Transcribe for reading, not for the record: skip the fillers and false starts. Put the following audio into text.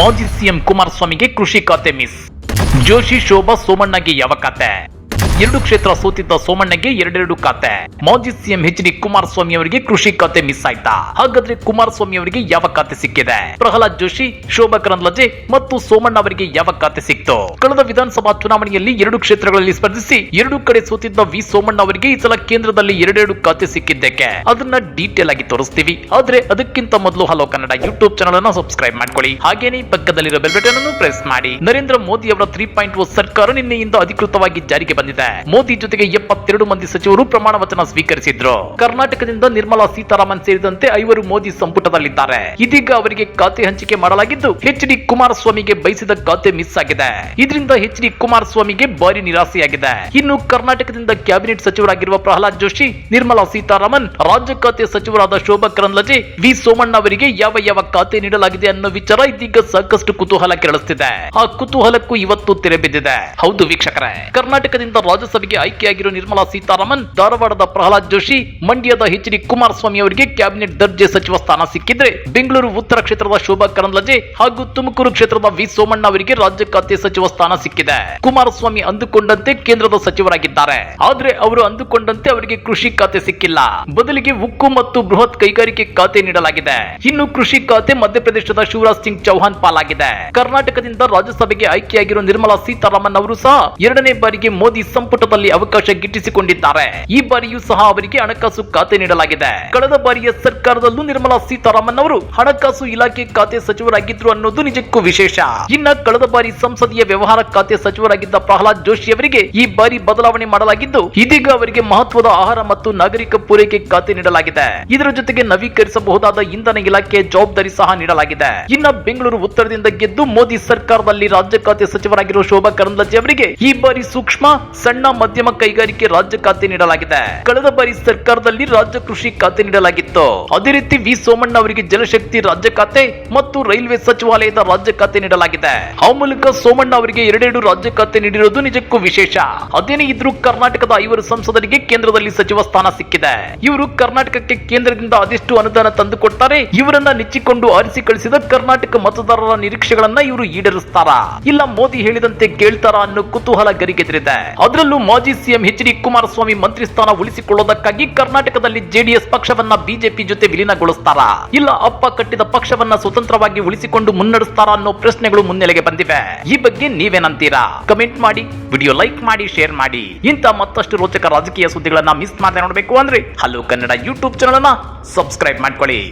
ಮಾಜಿ ಸಿಎಂ ಕುಮಾರಸ್ವಾಮಿಗೆ ಕೃಷಿ ಖಾತೆ ಮಿಸ್. ಜೋಶಿ ಶೋಭಾ ಸೋಮಣ್ಣಗೆ ಯಾವ ಖಾತೆ? 2 ಕ್ಷೇತ್ರ ಸೋತಿದ್ದ ಸೋಮಣ್ಣಗೆ 2 ಖಾತೆ. ಮಾಜಿ ಸಿಎಂ ಎಚ್ ಡಿ ಕುಮಾರಸ್ವಾಮಿ ಅವರಿಗೆ ಕೃಷಿ ಖಾತೆ ಮಿಸ್ ಆಯ್ತಾ? ಹಾಗಾದ್ರೆ ಕುಮಾರಸ್ವಾಮಿ ಅವರಿಗೆ ಯಾವ ಖಾತೆ ಸಿಕ್ಕಿದೆ? ಪ್ರಹ್ಲಾದ್ ಜೋಶಿ, ಶೋಭಾ ಕರಂದ್ಲಾಜೆ ಮತ್ತು ಸೋಮಣ್ಣ ಅವರಿಗೆ ಯಾವ ಖಾತೆ ಸಿಕ್ತು? ಕಳೆದ ವಿಧಾನಸಭಾ ಚುನಾವಣೆಯಲ್ಲಿ 2 ಕ್ಷೇತ್ರಗಳಲ್ಲಿ ಸ್ಪರ್ಧಿಸಿ 2 ಕಡೆ ಸೋತಿದ್ದ ವಿ ಸೋಮಣ್ಣ ಅವರಿಗೆ ಈ ಸಲ ಕೇಂದ್ರದಲ್ಲಿ 2 ಖಾತೆ ಸಿಕ್ಕಿದ್ದಕ್ಕೆ ಅದನ್ನ ಡೀಟೇಲ್ ಆಗಿ ತೋರಿಸ್ತೀವಿ. ಆದ್ರೆ ಅದಕ್ಕಿಂತ ಮೊದಲು ಹಲೋ ಕನ್ನಡ ಯೂಟ್ಯೂಬ್ ಚಾನಲ್ ಅನ್ನು ಸಬ್ಸ್ಕ್ರೈಬ್ ಮಾಡ್ಕೊಳ್ಳಿ. ಹಾಗೇನೇ ಪಕ್ಕದಲ್ಲಿರೋ ಬೆಲ್ ಬಟನ್ ಅನ್ನು ಪ್ರೆಸ್ ಮಾಡಿ. ನರೇಂದ್ರ ಮೋದಿ ಅವರ 3.0 ಸರ್ಕಾರ ನಿನ್ನೆಯಿಂದ ಅಧಿಕೃತವಾಗಿ ಜಾರಿಗೆ ಬಂದಿದೆ. ಮೋದಿ ಜೊತೆಗೆ 72 ಮಂದಿ ಸಚಿವರು ಪ್ರಮಾಣ ವಚನ ಸ್ವೀಕರಿಸಿದ್ರು. ಕರ್ನಾಟಕದಿಂದ ನಿರ್ಮಲಾ ಸೀತಾರಾಮನ್ ಸೇರಿದಂತೆ 5 ಮೋದಿ ಸಂಪುಟದಲ್ಲಿದ್ದಾರೆ. ಇದೀಗ ಅವರಿಗೆ ಖಾತೆ ಹಂಚಿಕೆ ಮಾಡಲಾಗಿದ್ದು ಎಚ್ ಡಿ ಕುಮಾರಸ್ವಾಮಿಗೆ ಬಯಸಿದ ಖಾತೆ ಮಿಸ್ ಆಗಿದೆ. ಇದರಿಂದ ಎಚ್ ಡಿ ಕುಮಾರಸ್ವಾಮಿಗೆ ಭಾರಿ ನಿರಾಸೆಯಾಗಿದೆ. ಇನ್ನು ಕರ್ನಾಟಕದಿಂದ ಕ್ಯಾಬಿನೆಟ್ ಸಚಿವರಾಗಿರುವ ಪ್ರಹ್ಲಾದ್ ಜೋಶಿ, ನಿರ್ಮಲಾ ಸೀತಾರಾಮನ್, ರಾಜ್ಯ ಖಾತೆ ಸಚಿವರಾದ ಶೋಭಾ ಕರಂದ್ಲಾಜೆ, ವಿ ಸೋಮಣ್ಣ ಅವರಿಗೆ ಯಾವ ಖಾತೆ ನೀಡಲಾಗಿದೆ ಅನ್ನೋ ವಿಚಾರ ಇದೀಗ ಸಾಕಷ್ಟು ಕುತೂಹಲ ಕೆರಳಿಸುತ್ತಿದೆ. ಆ ಕುತೂಹಲಕ್ಕೂ ಇವತ್ತು ತೆರೆ ಬಿದ್ದಿದೆ. ಹೌದು ವೀಕ್ಷಕರೇ, ಕರ್ನಾಟಕದಿಂದ ರಾಜ್ಯಸಭೆಗೆ ಆಯ್ಕೆಯಾಗಿರುವ ನಿರ್ಮಲಾ ಸೀತಾರಾಮನ್, ಧಾರವಾಡದ ಪ್ರಹ್ಲಾದ್ ಜೋಶಿ, ಮಂಡ್ಯದ ಎಚ್ ಡಿ ಕುಮಾರಸ್ವಾಮಿ ಅವರಿಗೆ ಕ್ಯಾಬಿನೆಟ್ ದರ್ಜೆ ಸಚಿವ ಸ್ಥಾನ ಸಿಕ್ಕಿದ್ರೆ, ಬೆಂಗಳೂರು ಉತ್ತರ ಕ್ಷೇತ್ರದ ಶೋಭಾ ಕರಂದ್ಲಾಜೆ ಹಾಗೂ ತುಮಕೂರು ಕ್ಷೇತ್ರದ ವಿ ಸೋಮಣ್ಣ ಅವರಿಗೆ ರಾಜ್ಯ ಖಾತೆ ಸಚಿವ ಸ್ಥಾನ ಸಿಕ್ಕಿದೆ. ಕುಮಾರಸ್ವಾಮಿ ಅಂದುಕೊಂಡಂತೆ ಕೇಂದ್ರದ ಸಚಿವರಾಗಿದ್ದಾರೆ. ಆದ್ರೆ ಅವರು ಅಂದುಕೊಂಡಂತೆ ಅವರಿಗೆ ಕೃಷಿ ಖಾತೆ ಸಿಕ್ಕಿಲ್ಲ. ಬದಲಿಗೆ ಉಕ್ಕು ಮತ್ತು ಬೃಹತ್ ಕೈಗಾರಿಕೆ ಖಾತೆ ನೀಡಲಾಗಿದೆ. ಇನ್ನು ಕೃಷಿ ಖಾತೆ ಮಧ್ಯಪ್ರದೇಶದ ಶಿವರಾಜ್ ಸಿಂಗ್ ಚೌಹಾಣ್ ಪಾಲಾಗಿದೆ. ಕರ್ನಾಟಕದಿಂದ ರಾಜ್ಯಸಭೆಗೆ ಆಯ್ಕೆಯಾಗಿರುವ ನಿರ್ಮಲಾ ಸೀತಾರಾಮನ್ ಅವರು ಸಹ 2ನೇ ಬಾರಿಗೆ ಮೋದಿ ಸಂಪುಟದಲ್ಲಿ ಅವಕಾಶ ಗಿಟ್ಟಿಸಿಕೊಂಡಿದ್ದಾರೆ. ಈ ಬಾರಿಯೂ ಸಹ ಅವರಿಗೆ ಹಣಕಾಸು ಖಾತೆ ನೀಡಲಾಗಿದೆ. ಕಳೆದ ಬಾರಿಯ ಸರ್ಕಾರದಲ್ಲೂ ನಿರ್ಮಲಾ ಸೀತಾರಾಮನ್ ಅವರು ಹಣಕಾಸು ಇಲಾಖೆ ಖಾತೆ ಸಚಿವರಾಗಿದ್ರು ಅನ್ನೋದು ನಿಜಕ್ಕೂ ವಿಶೇಷ. ಇನ್ನ ಕಳೆದ ಬಾರಿ ಸಂಸದೀಯ ವ್ಯವಹಾರ ಖಾತೆ ಸಚಿವರಾಗಿದ್ದ ಪ್ರಹ್ಲಾದ್ ಜೋಶಿ ಅವರಿಗೆ ಈ ಬಾರಿ ಬದಲಾವಣೆ ಮಾಡಲಾಗಿದ್ದು, ಇದೀಗ ಅವರಿಗೆ ಮಹತ್ವದ ಆಹಾರ ಮತ್ತು ನಾಗರಿಕ ಪೂರೈಕೆ ಖಾತೆ ನೀಡಲಾಗಿದೆ. ಇದರ ಜೊತೆಗೆ ನವೀಕರಿಸಬಹುದಾದ ಇಂಧನ ಇಲಾಖೆಯ ಜವಾಬ್ದಾರಿ ಸಹ ನೀಡಲಾಗಿದೆ. ಇನ್ನ ಬೆಂಗಳೂರು ಉತ್ತರದಿಂದ ಗೆದ್ದು ಮೋದಿ ಸರ್ಕಾರದಲ್ಲಿ ರಾಜ್ಯ ಖಾತೆ ಸಚಿವರಾಗಿರುವ ಶೋಭಾ ಕರಂದ್ಲಾಜೆ ಅವರಿಗೆ ಈ ಬಾರಿ ಸೂಕ್ಷ್ಮ, ಸಣ್ಣ, ಮಧ್ಯಮ ಕೈಗಾರಿಕೆ ರಾಜ್ಯ ಖಾತೆ ನೀಡಲಾಗಿದೆ. ಕಳೆದ ಬಾರಿ ಸರ್ಕಾರದಲ್ಲಿ ರಾಜ್ಯ ಕೃಷಿ ಖಾತೆ ನೀಡಲಾಗಿತ್ತು. ಅದೇ ರೀತಿ ವಿ ಸೋಮಣ್ಣ ಅವರಿಗೆ ಜಲಶಕ್ತಿ ರಾಜ್ಯ ಖಾತೆ ಮತ್ತು ರೈಲ್ವೆ ಸಚಿವಾಲಯದ ರಾಜ್ಯ ಖಾತೆ ನೀಡಲಾಗಿದೆ. ಆ ಮೂಲಕ ಸೋಮಣ್ಣ ಅವರಿಗೆ 2 ರಾಜ್ಯ ಖಾತೆ ನೀಡಿರುವುದು ನಿಜಕ್ಕೂ ವಿಶೇಷ. ಅದೇನೇ ಇದ್ರೂ ಕರ್ನಾಟಕದ 5 ಸಂಸದರಿಗೆ ಕೇಂದ್ರದಲ್ಲಿ ಸಚಿವ ಸ್ಥಾನ ಸಿಕ್ಕಿದೆ. ಇವರು ಕರ್ನಾಟಕಕ್ಕೆ ಕೇಂದ್ರದಿಂದ ಅದೆಷ್ಟು ಅನುದಾನ ತಂದುಕೊಡ್ತಾರೆ, ಇವರನ್ನ ನೆಚ್ಚಿಕೊಂಡು ಆರಿಸಿ ಕಳಿಸಿದ ಕರ್ನಾಟಕ ಮತದಾರರ ನಿರೀಕ್ಷೆಗಳನ್ನ ಇವರು ಈಡೇರಿಸ್ತಾರಾ, ಇಲ್ಲ ಮೋದಿ ಹೇಳಿದಂತೆ ಕೇಳ್ತಾರಾ ಅನ್ನೋ ಕುತೂಹಲ ಗರಿಗೆದರಿದೆ. ಅದರಲ್ಲೂ ಮಾಜಿ ಸಿಎಂ ಎಚ್ ಡಿ ಕುಮಾರಸ್ವಾಮಿ ಮಂತ್ರಿ ಸ್ಥಾನ ಉಳಿಸಿಕೊಳ್ಳೋದಕ್ಕಾಗಿ ಕರ್ನಾಟಕದಲ್ಲಿ ಜೆಡಿಎಸ್ ಪಕ್ಷವನ್ನ ಬಿಜೆಪಿ ಜೊತೆ ವಿಲೀನಗೊಳಿಸ್ತಾರಾ, ಇಲ್ಲ ಅಪ್ಪ ಕಟ್ಟಿದ ಪಕ್ಷವನ್ನ ಸ್ವತಂತ್ರವಾಗಿ ಉಳಿಸಿಕೊಂಡು ಮುನ್ನಡೆಸ್ತಾರಾ ಅನ್ನೋ ಪ್ರಶ್ನೆಗಳು ಮುನ್ನೆಲೆಗೆ ಬಂದಿವೆ. ಈ ಬಗ್ಗೆ ನೀವೇನಂತೀರಾ? ಕಮೆಂಟ್ ಮಾಡಿ, ವಿಡಿಯೋ ಲೈಕ್ ಮಾಡಿ, ಶೇರ್ ಮಾಡಿ. ಇಂಥ ಮತ್ತಷ್ಟು ರೋಚಕ ರಾಜಕೀಯ ಸುದ್ದಿಗಳನ್ನ ಮಿಸ್ ಮಾಡದೆ ನೋಡಬೇಕು ಅಂದ್ರೆ ಹಲೋ ಕನ್ನಡ ಯೂಟ್ಯೂಬ್ ಚಾನಲ್ ಅನ್ನ ಸಬ್ಸ್ಕ್ರೈಬ್ ಮಾಡ್ಕೊಳ್ಳಿ.